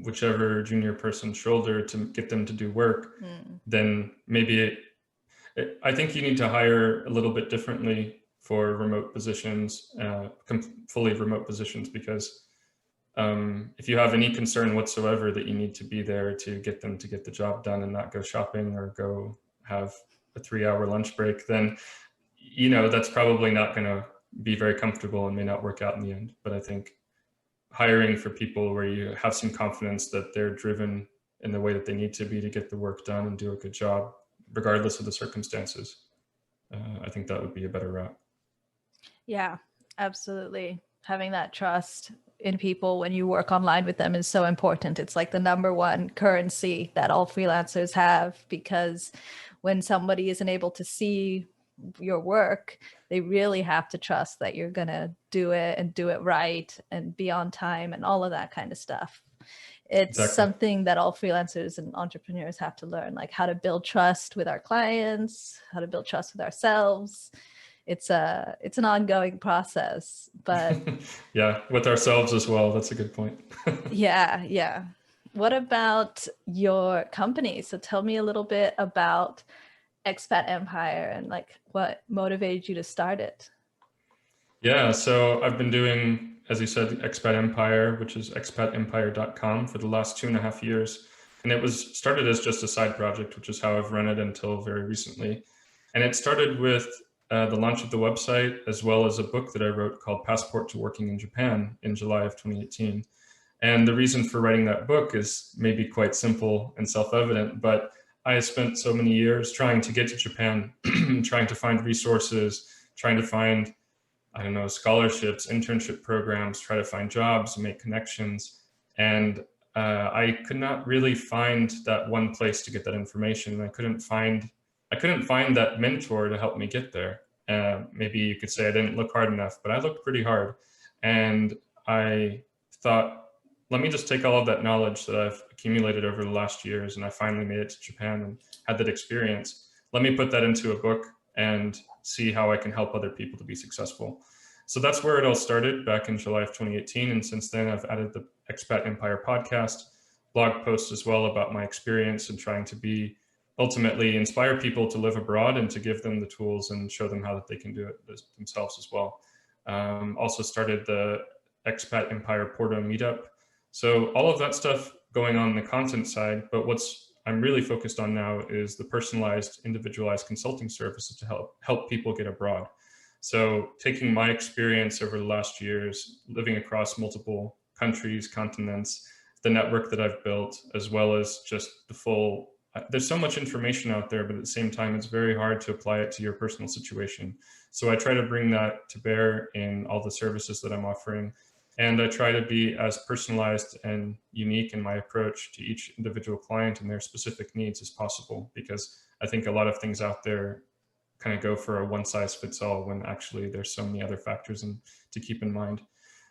Speaker 2: whichever junior person's shoulder to get them to do work,
Speaker 1: Mm.
Speaker 2: then maybe I think you need to hire a little bit differently for remote positions, fully remote positions, because if you have any concern whatsoever that you need to be there to get them to get the job done and not go shopping or go have a 3-hour lunch break, then that's probably not going to be very comfortable and may not work out in the end. But I think hiring for people where you have some confidence that they're driven in the way that they need to be to get the work done and do a good job, regardless of the circumstances, I think that would be a better route.
Speaker 1: Yeah, absolutely. Having that trust in people when you work online with them is so important. It's like the number one currency that all freelancers have, because when somebody isn't able to see your work, they really have to trust that you're going to do it and do it right and be on time and all of that kind of stuff. It's
Speaker 2: Exactly.
Speaker 1: something that all freelancers and entrepreneurs have to learn, like how to build trust with our clients, how to build trust with ourselves. It's an ongoing process, but
Speaker 2: Yeah, with ourselves as well. That's a good point.
Speaker 1: yeah. What about your company? So tell me a little bit about Expat Empire and like what motivated you to start it.
Speaker 2: Yeah, so I've been doing, as you said, Expat Empire, which is expatempire.com, for the last 2.5 years. And it was started as just a side project, which is how I've run it until very recently. And it started with the launch of the website, as well as a book that I wrote called Passport to Working in Japan in July of 2018. And the reason for writing that book is maybe quite simple and self-evident, but I spent so many years trying to get to Japan, trying to find resources, trying to find, I don't know, scholarships, internship programs, try to find jobs, make connections. And I could not really find that one place to get that information. I couldn't find that mentor to help me get there. Maybe you could say I didn't look hard enough, but I looked pretty hard. And I thought, let me just take all of that knowledge that I've accumulated over the last years, and I finally made it to Japan and had that experience. Let me put that into a book and see how I can help other people to be successful. So that's where it all started back in July of 2018. And since then, I've added the Expat Empire podcast, blog posts as well about my experience and trying to ultimately inspire people to live abroad and to give them the tools and show them how that they can do it themselves as well. Also started the Expat Empire Porto meetup. So all of that stuff going on the content side, but what's I'm really focused on now is the personalized, individualized consulting services to help people get abroad. So taking my experience over the last years, living across multiple countries, continents, the network that I've built, as well as just there's so much information out there, but at the same time, it's very hard to apply it to your personal situation. So I try to bring that to bear in all the services that I'm offering. And I try to be as personalized and unique in my approach to each individual client and their specific needs as possible, because I think a lot of things out there kind of go for a one size fits all when actually there's so many other factors to keep in mind.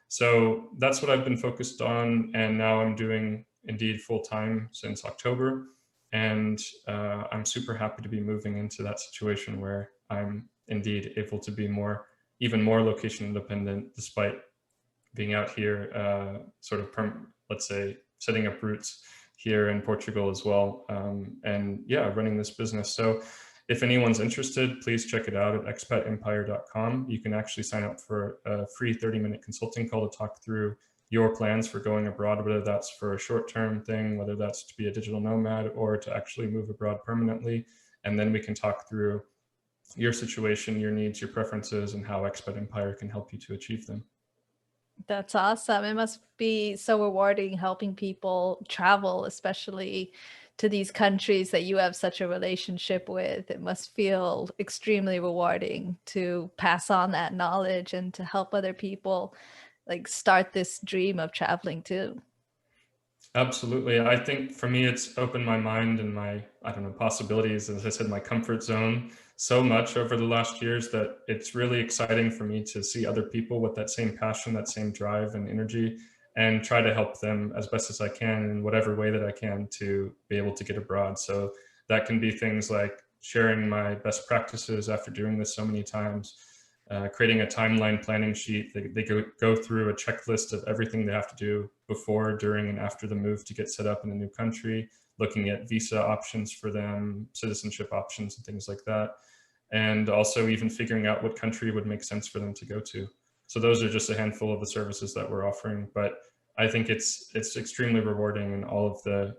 Speaker 2: So that's what I've been focused on. And now I'm doing Indeed full time since October. And I'm super happy to be moving into that situation where I'm indeed able to be even more location independent, despite being out here, let's say, setting up roots here in Portugal as well. And yeah, running this business. So if anyone's interested, please check it out at expatempire.com. You can actually sign up for a free 30-minute consulting call to talk through your plans for going abroad, whether that's for a short-term thing, whether that's to be a digital nomad or to actually move abroad permanently. And then we can talk through your situation, your needs, your preferences, and how Expat Empire can help you to achieve them.
Speaker 1: That's awesome. It must be so rewarding helping people travel, especially to these countries that you have such a relationship with. It must feel extremely rewarding to pass on that knowledge and to help other people like start this dream of traveling too.
Speaker 2: Absolutely. I think for me, it's opened my mind and my, I don't know, possibilities, as I said, my comfort zone so much over the last years that it's really exciting for me to see other people with that same passion, that same drive and energy, and try to help them as best as I can in whatever way that I can to be able to get abroad. So that can be things like sharing my best practices after doing this so many times, creating a timeline planning sheet. They go through a checklist of everything they have to do before, during, and after the move to get set up in a new country, looking at visa options for them, citizenship options, and things like that. And also even figuring out what country would make sense for them to go to. So those are just a handful of the services that we're offering. But I think it's extremely rewarding, and all of the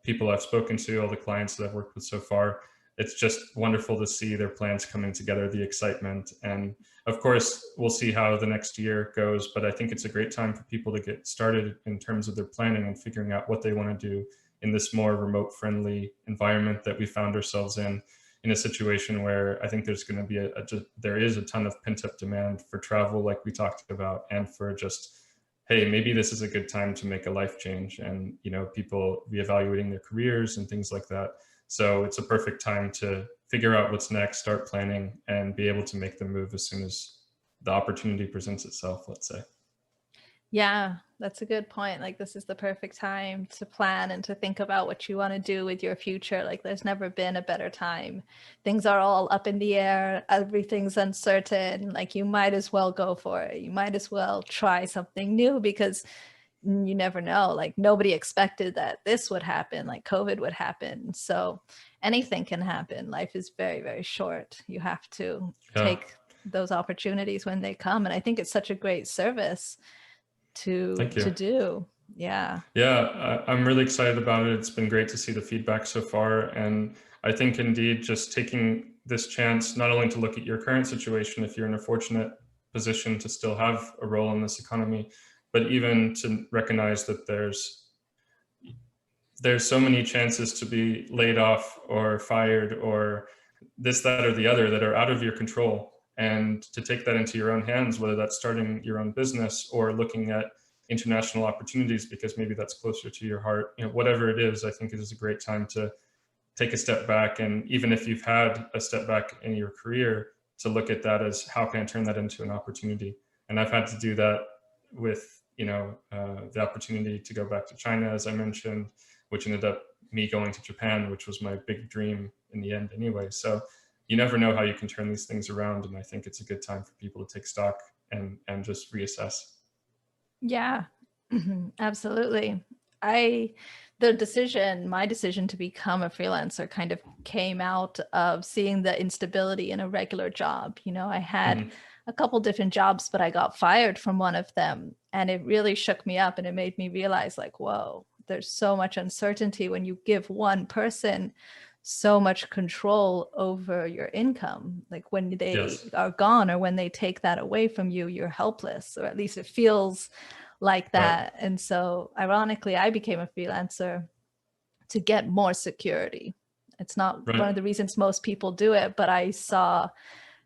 Speaker 2: people I've spoken to, all the clients that I've worked with so far, it's just wonderful to see their plans coming together, the excitement. And of course, we'll see how the next year goes, but I think it's a great time for people to get started in terms of their planning and figuring out what they want to do in this more remote friendly environment that we found ourselves in a situation where I think there's going to be there is a ton of pent up demand for travel, like we talked about, and for just, hey, maybe this is a good time to make a life change, and people reevaluating their careers and things like that. So it's a perfect time to figure out what's next, start planning, and be able to make the move as soon as the opportunity presents itself, let's say.
Speaker 1: Yeah, that's a good point. Like, this is the perfect time to plan and to think about what you want to do with your future. Like, there's never been a better time. Things are all up in the air, everything's uncertain. Like, you might as well go for it. You might as well try something new, because you never know. Like, nobody expected that this would happen, like COVID would happen. So anything can happen. Life is very, very short. You have to
Speaker 2: Yeah.
Speaker 1: take those opportunities when they come. And I think it's such a great service
Speaker 2: Thank
Speaker 1: to
Speaker 2: you.
Speaker 1: do. Yeah.
Speaker 2: Yeah, I'm really excited about it. It's been great to see the feedback so far. And I think indeed just taking this chance, not only to look at your current situation, if you're in a fortunate position to still have a role in this economy, but even to recognize that there's so many chances to be laid off or fired or this, that, or the other that are out of your control. And to take that into your own hands, whether that's starting your own business or looking at international opportunities because maybe that's closer to your heart, whatever it is, I think it is a great time to take a step back. And even if you've had a step back in your career, to look at that as, how can I turn that into an opportunity? And I've had to do that with the opportunity to go back to China, as I mentioned, which ended up me going to Japan, which was my big dream in the end anyway. So you never know how you can turn these things around. And I think it's a good time for people to take stock and just reassess.
Speaker 1: Yeah. Absolutely. I the decision my decision to become a freelancer kind of came out of seeing the instability in a regular job. I had
Speaker 2: Mm-hmm.
Speaker 1: a couple different jobs, but I got fired from one of them, and it really shook me up, and it made me realize, like, whoa, there's so much uncertainty when you give one person so much control over your income. Like, when they
Speaker 2: Yes.
Speaker 1: are gone, or when they take that away from you, you're helpless, or at least it feels like
Speaker 2: Right.
Speaker 1: that. And so ironically, I became a freelancer to get more security. It's not one
Speaker 2: Right.
Speaker 1: of the reasons most people do it, but I saw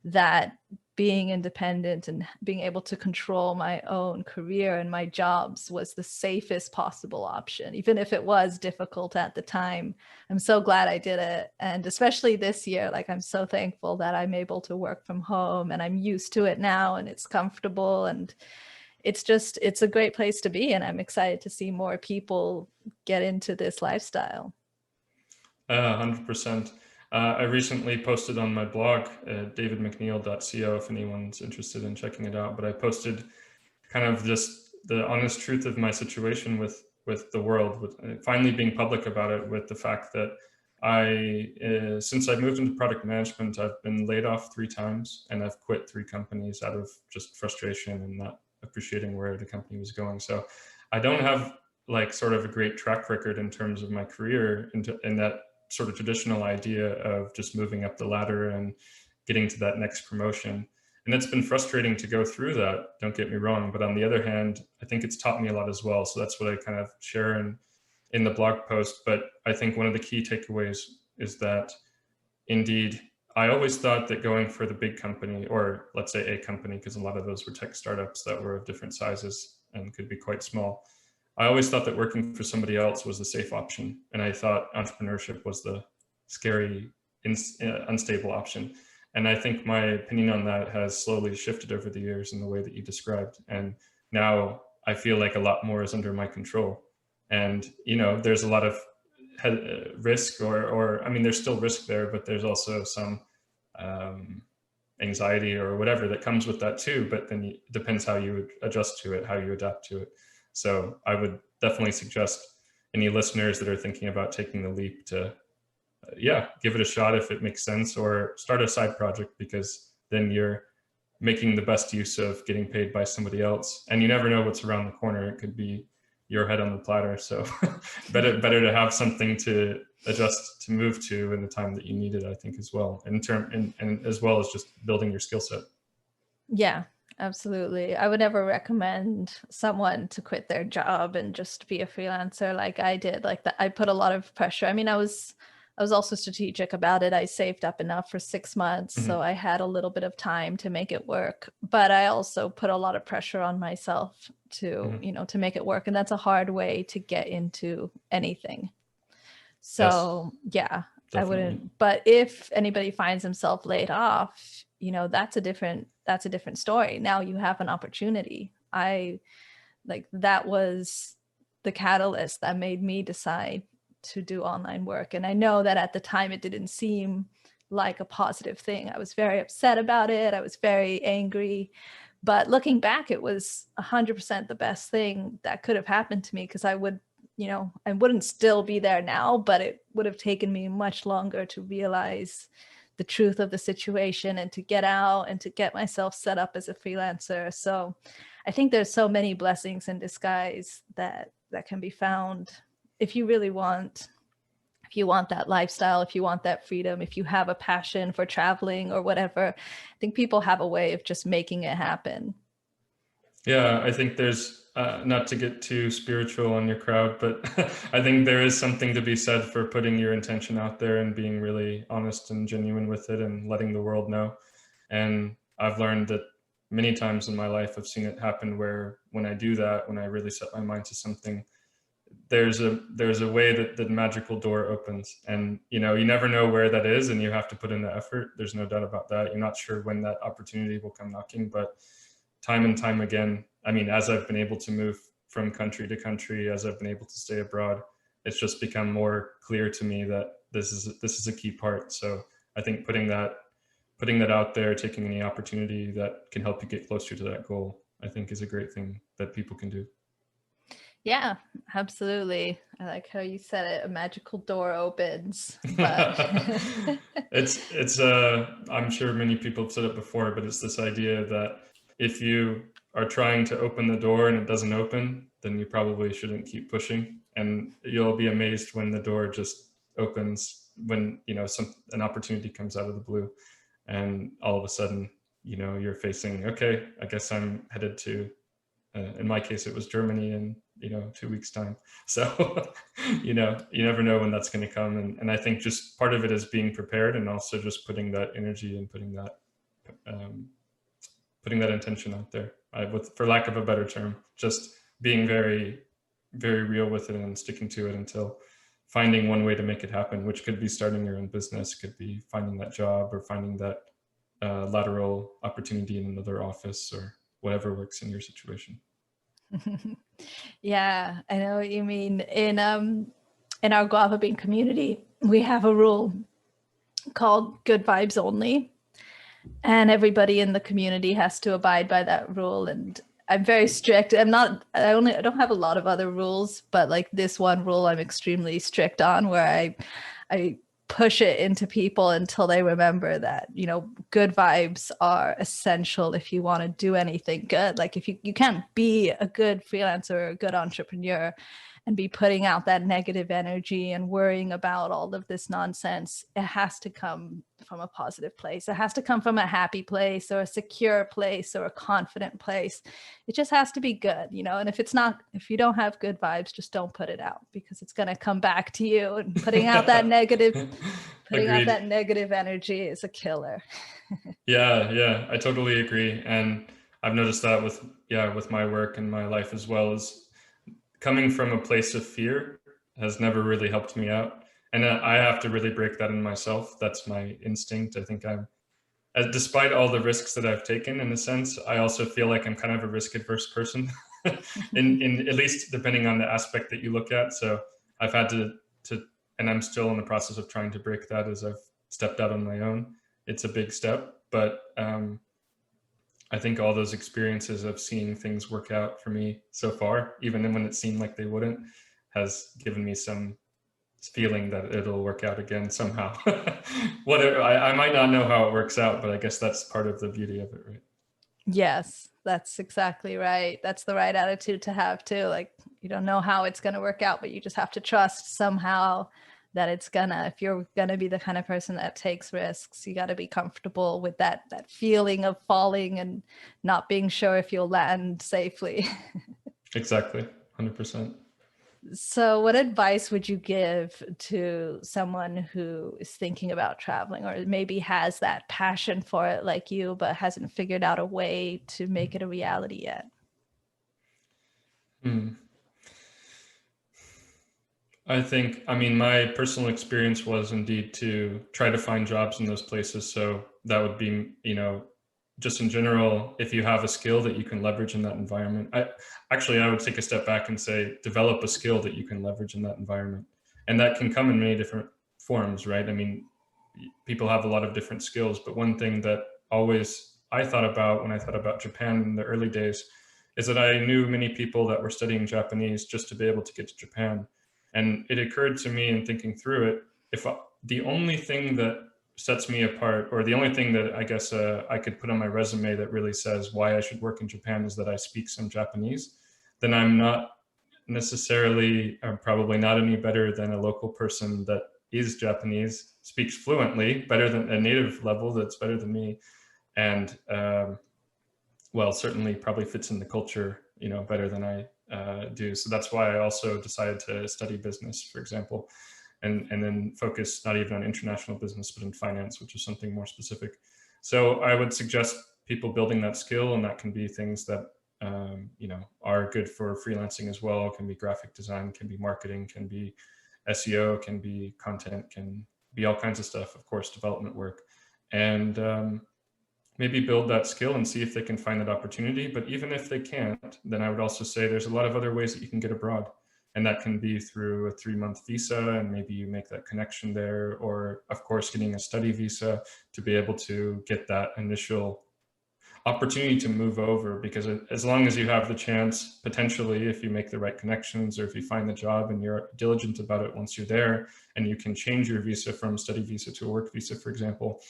Speaker 1: that being independent and being able to control my own career and my jobs was the safest possible option, even if it was difficult at the time. I'm so glad I did it. And especially this year, like, I'm so thankful that I'm able to work from home, and I'm used to it now, and it's comfortable, and it's a great place to be. And I'm excited to see more people get into this lifestyle.
Speaker 2: 100%. I recently posted on my blog, davidmcneill.co, if anyone's interested in checking it out. But I posted kind of just the honest truth of my situation with the world, with finally being public about it, with the fact that since I moved into product management, I've been laid off 3 times, and I've quit 3 companies out of just frustration and not appreciating where the company was going. So I don't have like sort of a great track record in terms of my career in that sort of traditional idea of just moving up the ladder and getting to that next promotion. And it's been frustrating to go through that, don't get me wrong. But on the other hand, I think it's taught me a lot as well. So that's what I kind of share in the blog post. But I think one of the key takeaways is that indeed, I always thought that going for the big company, or let's say a company, because a lot of those were tech startups that were of different sizes and could be quite small. I always thought that working for somebody else was the safe option. And I thought entrepreneurship was the scary, unstable option. And I think my opinion on that has slowly shifted over the years in the way that you described. And now I feel like a lot more is under my control. And, there's a lot of risk, or I mean, there's still risk there, but there's also some um, anxiety or whatever that comes with that too. But then it depends how you adjust to it, how you adapt to it. So I would definitely suggest any listeners that are thinking about taking the leap to, yeah, give it a shot if it makes sense, or start a side project, because then you're making the best use of getting paid by somebody else, and you never know what's around the corner. It could be your head on the platter. So better to have something to adjust, to move to in the time that you need it, I think, as well, and as well as just building your skill set.
Speaker 1: Yeah, absolutely. I would never recommend someone to quit their job and just be a freelancer like I did. Like that, I put a lot of pressure. I mean, I was also strategic about it. I saved up enough for 6 months, so I had a little bit of time to make it work. But I also put a lot of pressure on myself to, to make it work. And that's a hard way to get into anything.
Speaker 2: Yes,
Speaker 1: So yeah, I
Speaker 2: definitely.
Speaker 1: wouldn't. But if anybody finds himself laid off, that's a different story. Now you have an opportunity. I like that was the catalyst that made me decide to do online work. And I know that at the time it didn't seem like a positive thing. I was very upset about it. I was very angry. But looking back, it was 100% the best thing that could have happened to me, because I wouldn't still be there now, but it would have taken me much longer to realize the truth of the situation and to get out and to get myself set up as a freelancer. So I think there's so many blessings in disguise that can be found if you really want, if you want that lifestyle, if you want that freedom, if you have a passion for traveling or whatever. I think people have a way of just making it happen.
Speaker 2: Yeah, I think there's, not to get too spiritual on your crowd, but I think there is something to be said for putting your intention out there and being really honest and genuine with it and letting the world know. And I've learned that many times in my life, I've seen it happen where when I do that, when I really set my mind to something, there's a way that the magical door opens, and you never know where that is, and you have to put in the effort. There's no doubt about that. You're not sure when that opportunity will come knocking, but time and time again, I mean, as I've been able to move from country to country, as I've been able to stay abroad, it's just become more clear to me that this is a key part. So I think putting that out there, taking any opportunity that can help you get closer to that goal, I think is a great thing that people can do.
Speaker 1: Yeah, absolutely. I like how you said it, a magical door opens, but
Speaker 2: I'm sure many people have said it before, but it's this idea that if you are trying to open the door and it doesn't open, then you probably shouldn't keep pushing. And you'll be amazed when the door just opens, when, an opportunity comes out of the blue, and all of a sudden, you're facing, okay, I guess I'm headed to, in my case, it was Germany in 2 weeks time. So you never know when that's going to come, and I think just part of it is being prepared, and also just putting that energy and um, putting that intention out there. For lack of a better term, just being very, very real with it and sticking to it until finding one way to make it happen, which could be starting your own business, could be finding that job, or finding that lateral opportunity in another office, or whatever works in your situation.
Speaker 1: yeah, I know what you mean. In our guava bean community, we have a rule called good vibes only, and everybody in the community has to abide by that rule. And I'm very strict. I don't have a lot of other rules, but like this one rule I'm extremely strict on, where I push it into people until they remember that, good vibes are essential if you want to do anything good. Like if you can't be a good freelancer or a good entrepreneur and be putting out that negative energy and worrying about all of this nonsense. It has to come from a positive place. It has to come from a happy place or a secure place or a confident place. It just has to be good, and if you don't have good vibes, just don't put it out, because it's going to come back to you, and putting out that negative
Speaker 2: Agreed.
Speaker 1: energy is a killer.
Speaker 2: Yeah, I totally agree. And I've noticed that with my work and my life as well, is coming from a place of fear has never really helped me out. And I have to really break that in myself. That's my instinct. I think despite all the risks that I've taken, in a sense, I also feel like I'm kind of a risk adverse person, in at least depending on the aspect that you look at. So I've had to and I'm still in the process of trying to break that as I've stepped out on my own. It's a big step, but I think all those experiences of seeing things work out for me so far, even when it seemed like they wouldn't, has given me some feeling that it'll work out again somehow. Whatever, I might not know how it works out, but I guess that's part of the beauty of it, right?
Speaker 1: Yes, that's exactly right. That's the right attitude to have too. Like, you don't know how it's going to work out, but you just have to trust somehow that it's gonna. If you're gonna be the kind of person that takes risks, you got to be comfortable with that feeling of falling and not being sure if you'll land safely.
Speaker 2: Exactly, 100%.
Speaker 1: So, what advice would you give to someone who is thinking about traveling or maybe has that passion for it like you, but hasn't figured out a way to make it a reality yet?
Speaker 2: Hmm. I think, I mean, my personal experience was indeed to try to find jobs in those places. So that would be, just in general, if you have a skill that you can leverage in that environment. I would take a step back and say, develop a skill that you can leverage in that environment. And that can come in many different forms, right? I mean, people have a lot of different skills, but one thing that always I thought about when I thought about Japan in the early days is that I knew many people that were studying Japanese just to be able to get to Japan. And it occurred to me in thinking through it, if the only thing that sets me apart, or the only thing that I guess I could put on my resume that really says why I should work in Japan is that I speak some Japanese, then I'm not necessarily, or probably not any better than a local person that is Japanese, speaks fluently, better than a native level that's better than me, and well, certainly probably fits in the culture, better than I do. So that's why I also decided to study business, for example, and then focus not even on international business, but in finance, which is something more specific. So I would suggest people building that skill, and that can be things that are good for freelancing as well. It can be graphic design, can be marketing, can be SEO, can be content, can be all kinds of stuff. Of course, development work, and maybe build that skill and see if they can find that opportunity. But even if they can't, then I would also say there's a lot of other ways that you can get abroad. And that can be through a 3-month visa, and maybe you make that connection there, or of course, getting a study visa to be able to get that initial opportunity to move over. Because as long as you have the chance, potentially, if you make the right connections, or if you find the job and you're diligent about it once you're there, and you can change your visa from a study visa to a work visa, for example,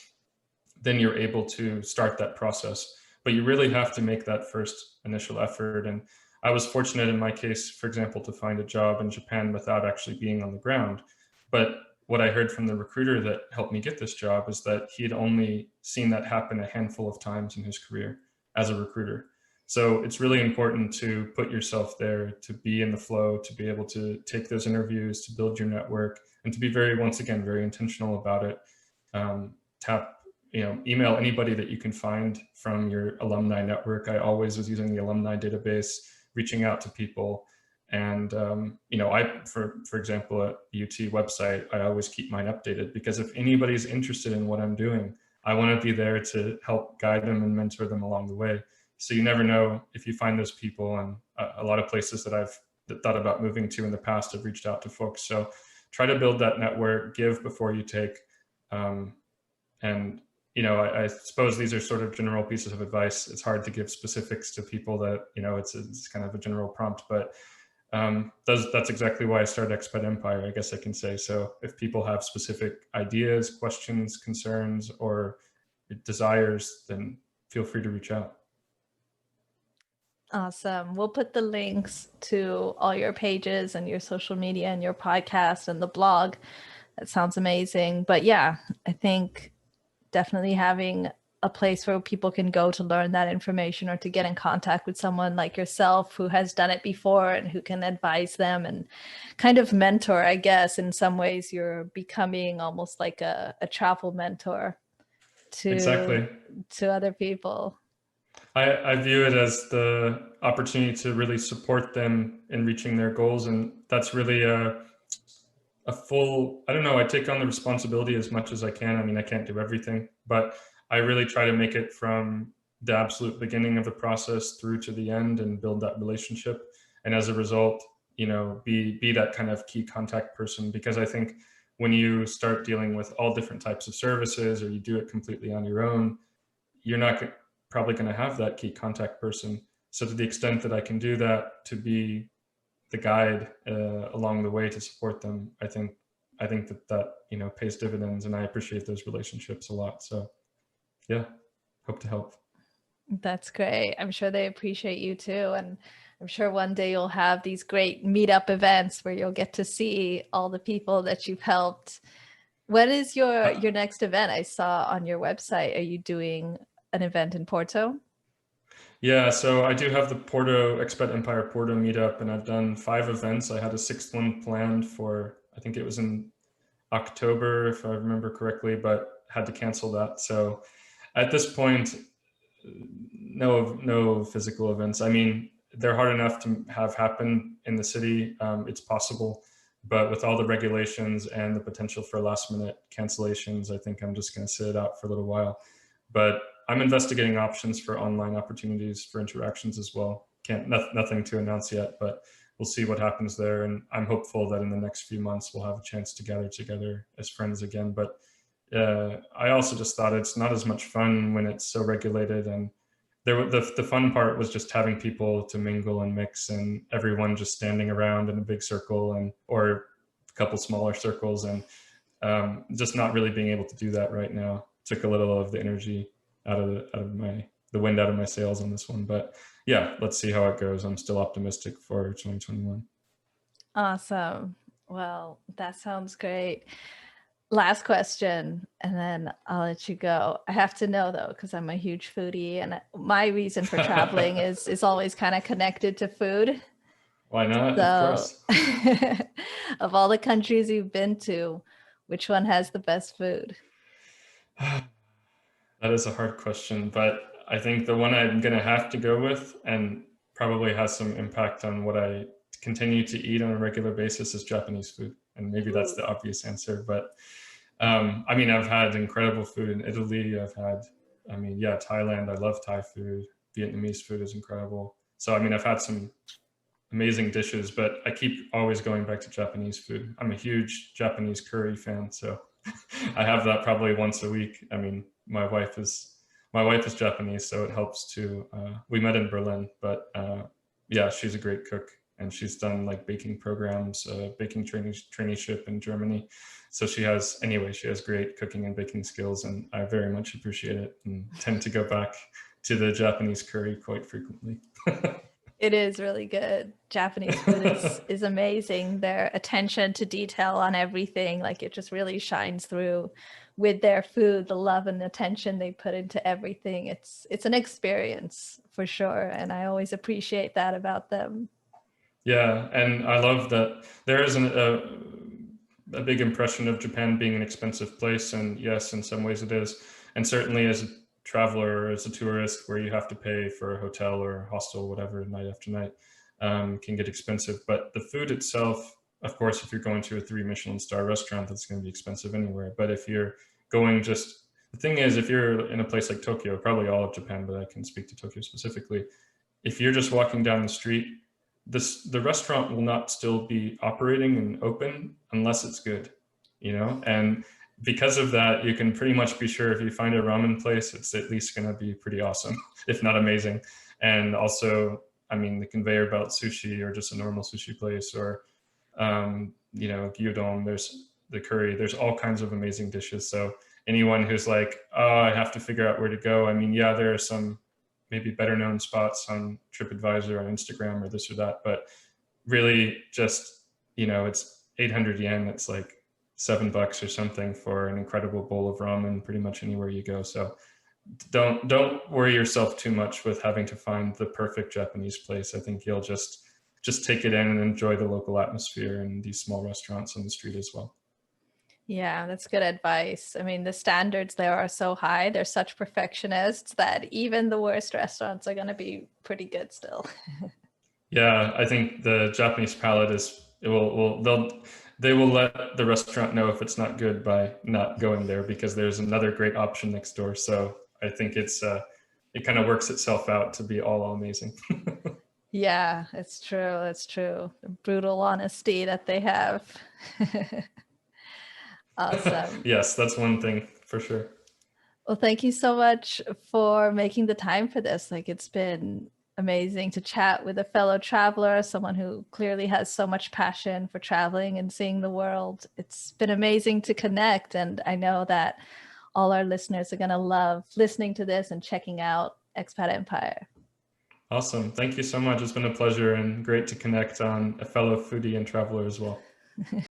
Speaker 2: then you're able to start that process. But you really have to make that first initial effort. And I was fortunate in my case, for example, to find a job in Japan without actually being on the ground. But what I heard from the recruiter that helped me get this job is that he had only seen that happen a handful of times in his career as a recruiter. So it's really important to put yourself there, to be in the flow, to be able to take those interviews, to build your network, and to be very, once again, very intentional about it. Email anybody that you can find from your alumni network. I always was using the alumni database, reaching out to people. And, for example, at UT website, I always keep mine updated, because if anybody's interested in what I'm doing, I want to be there to help guide them and mentor them along the way. So you never know if you find those people. And a lot of places that I've thought about moving to in the past have reached out to folks. So try to build that network, give before you take. And I suppose these are sort of general pieces of advice. It's hard to give specifics to people that, it's kind of a general prompt, but that's exactly why I started Expat Empire, I guess I can say. So if people have specific ideas, questions, concerns, or desires, then feel free to reach out.
Speaker 1: Awesome. We'll put the links to all your pages and your social media and your podcast and the blog. That sounds amazing. But yeah, I think definitely having a place where people can go to learn that information, or to get in contact with someone like yourself who has done it before and who can advise them and kind of mentor. I guess in some ways you're becoming almost like a travel mentor
Speaker 2: Exactly.
Speaker 1: to other people.
Speaker 2: I view it as the opportunity to really support them in reaching their goals. And that's really a full, I don't know, I take on the responsibility as much as I can. I mean, I can't do everything, but I really try to make it from the absolute beginning of the process through to the end, and build that relationship. And as a result, be that kind of key contact person, because I think when you start dealing with all different types of services, or you do it completely on your own, you're not probably going to have that key contact person. So to the extent that I can do that, to be the guide along the way to support them, I think that pays dividends, and I appreciate those relationships a lot. So yeah, hope to help.
Speaker 1: That's great. I'm sure they appreciate you too. And I'm sure one day you'll have these great meetup events where you'll get to see all the people that you've helped. When is your next event? I saw on your website. Are you doing an event in Porto?
Speaker 2: Yeah, so I do have the Porto Expat Empire Porto meetup, and I've done 5 events. I had a sixth one planned for, I think it was in October, if I remember correctly, but had to cancel that. So at this point, no physical events. I mean, they're hard enough to have happen in the city. It's possible, but with all the regulations and the potential for last minute cancellations, I think I'm just going to sit it out for a little while. But I'm investigating options for online opportunities for interactions as well. Nothing to announce yet, but we'll see what happens there. And I'm hopeful that in the next few months we'll have a chance to gather together as friends again. But I also just thought it's not as much fun when it's so regulated. And the fun part was just having people to mingle and mix, and everyone just standing around in a big circle, and or a couple smaller circles, and just not really being able to do that right now. Took a little of the energy out of the wind out of my sails on this one. But yeah, let's see how it goes. I'm still optimistic for 2021.
Speaker 1: Awesome. Well, that sounds great. Last question, and then I'll let you go. I have to know though, because I'm a huge foodie, and my reason for traveling is always kind of connected to food.
Speaker 2: Why not? Of
Speaker 1: So,
Speaker 2: course.
Speaker 1: of all the countries you've been to, which one has the best food?
Speaker 2: That is a hard question, but I think the one I'm going to have to go with, and probably has some impact on what I continue to eat on a regular basis, is Japanese food. And maybe that's
Speaker 1: Ooh.
Speaker 2: the obvious answer, but I mean, I've had incredible food in Italy. I mean, yeah, Thailand. I love Thai food. Vietnamese food is incredible. So, I mean, I've had some amazing dishes, but I keep always going back to Japanese food. I'm a huge Japanese curry fan, so I have that probably once a week. I mean, my wife is Japanese, so it helps too. We met in Berlin, but yeah, she's a great cook, and she's done like baking programs, baking traineeship in Germany. So she has great cooking and baking skills, and I very much appreciate it and tend to go back to the Japanese curry quite frequently.
Speaker 1: It is really good. Japanese food is amazing. Their attention to detail on everything, like it just really shines through with their food, the love and attention they put into everything. It's an experience for sure, and I always appreciate that about them.
Speaker 2: Yeah, and I love that there is a big impression of Japan being an expensive place, and yes, in some ways it is. And certainly as a traveler or as a tourist, where you have to pay for a hotel or hostel, whatever, night after night, can get expensive. But the food itself, of course, if you're going to a 3 Michelin star restaurant, that's going to be expensive anywhere. But if you're going just the thing is, if you're in a place like Tokyo, probably all of Japan, but I can speak to Tokyo specifically, if you're just walking down the street, the restaurant will not still be operating and open unless it's good, and because of that, you can pretty much be sure if you find a ramen place, it's at least going to be pretty awesome, if not amazing. And also, I mean, the conveyor belt sushi, or just a normal sushi place, or gyudon, there's the curry, there's all kinds of amazing dishes. So anyone who's like, oh, I have to figure out where to go, I mean, yeah, there are some maybe better known spots on TripAdvisor, on Instagram, or this or that, but really just, it's 800 yen. It's like $7 or something for an incredible bowl of ramen pretty much anywhere you go. So don't worry yourself too much with having to find the perfect Japanese place. I think you'll just take it in and enjoy the local atmosphere and these small restaurants on the street as well.
Speaker 1: Yeah, that's good advice. I mean, the standards there are so high. They're such perfectionists that even the worst restaurants are going to be pretty good still.
Speaker 2: Yeah, I think the Japanese palate is it will they will let the restaurant know if it's not good by not going there, because there's another great option next door. So I think it kind of works itself out to be all amazing.
Speaker 1: Yeah, it's true. It's true. The brutal honesty that they have. Awesome.
Speaker 2: Yes, that's one thing for sure.
Speaker 1: Well, thank you so much for making the time for this. Like, it's been amazing to chat with a fellow traveler, someone who clearly has so much passion for traveling and seeing the world. It's been amazing to connect. And I know that all our listeners are going to love listening to this and checking out Expat Empire.
Speaker 2: Awesome. Thank you so much. It's been a pleasure and great to connect on a fellow foodie and traveler as well.